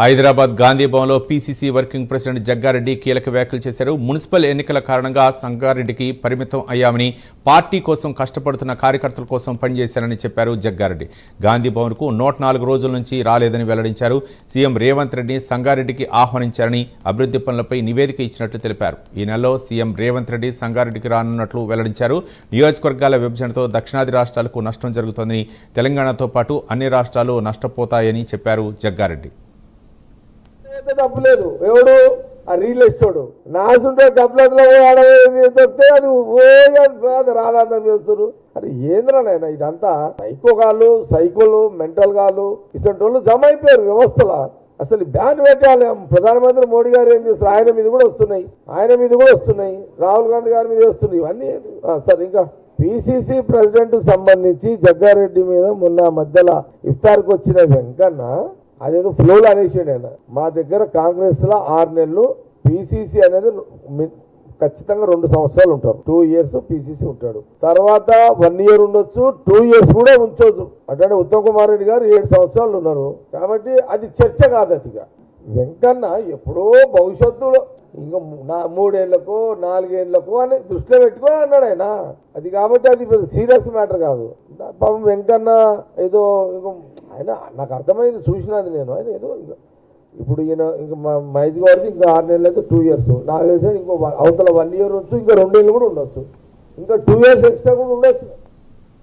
హైదరాబాద్ గాంధీ భవన్లో PCC working president Jaggareddy కీలక వ్యాఖ్యలు చేశారు. మున్సిపల్ ఎన్నికల కారణంగా సంగారెడ్డికి పరిమితం అయ్యామని, పార్టీ కోసం కష్టపడుతున్న కార్యకర్తల కోసం పనిచేశారని చెప్పారు జగ్గారెడ్డి. గాంధీ భవన్కు 104 రోజుల నుంచి రాలేదని వెల్లడించారు. సీఎం రేవంత్ రెడ్డి సంగారెడ్డికి ఆహ్వానించారని, అభివృద్ధి పనులపై నివేదిక ఇచ్చినట్లు తెలిపారు. ఈ నెలలో సీఎం రేవంత్ రెడ్డి సంగారెడ్డికి రానున్నట్లు వెల్లడించారు. నియోజకవర్గాల విభజనతో దక్షిణాది రాష్ట్రాలకు నష్టం జరుగుతోందని, తెలంగాణతో పాటు అన్ని రాష్ట్రాలు నష్టపోతాయని చెప్పారు జగ్గారెడ్డి. డబ్బులేదు ఎవడు ఆ రియల్ ఎస్టేట్ నాసుంటే డబ్బులు దొరికితే అది రాధాంతం చేస్తారు. అది ఏంద్రనైనా ఇదంతా సైకోలు మెంటల్ గాళ్ళు ఇటువంటి వాళ్ళు జమ అయిపోయారు వ్యవస్థలో. అసలు బ్యాన్ పెట్టాలి. ప్రధానమంత్రి మోడీ గారు ఏం చేస్తారు, ఆయన మీద కూడా వస్తున్నాయి, రాహుల్ గాంధీ గారి మీద వస్తున్నాయి. ఇవన్నీ సరే ఇంకా పిసిసి ప్రెసిడెంట్ సంబంధించి జగ్గారెడ్డి మీద మొన్న మధ్యలో ఇఫ్తార్కి వచ్చిన వెంకన్న అదేదో ఫ్లోలో అనేసాడు ఆయన. మా దగ్గర కాంగ్రెస్ లో 6 నెలలు పిసిసి అనేది ఖచ్చితంగా 2 సంవత్సరాలు ఉంటారు. 2 years పిసిసి ఉంటాడు. తర్వాత 1 year ఉండొచ్చు, 2 years కూడా ఉంచవచ్చు. అంటే ఉత్తమ్ కుమార్ రెడ్డి గారు 7 సంవత్సరాలు ఉన్నారు. కాబట్టి అది చర్చ కాదు. అదిగా వెంకన్న ఎప్పుడో భవిష్యత్తులో ఇంకా 3 ఏళ్లకు 4 ఏళ్లకు అని దృష్టిలో పెట్టుకొని అన్నాడు ఆయన. అది కాబట్టి అది సీరియస్ మ్యాటర్ కాదు. పాపం వెంకన్న ఏదో ఆయన నాకు అర్థమైంది, చూసినది నేను. ఆయన ఏదో ఇప్పుడు ఈయన ఇంకా మహేష్ గారికి ఇంకా 6 నెలలు అయితే 2 years, నాకు తెలిసి ఇంకో అవతల 1 year ఉండొచ్చు, ఇంకా 2 ఏళ్ళు కూడా ఉండొచ్చు, ఇంకా 2 years ఎక్స్ట్రా కూడా ఉండొచ్చు.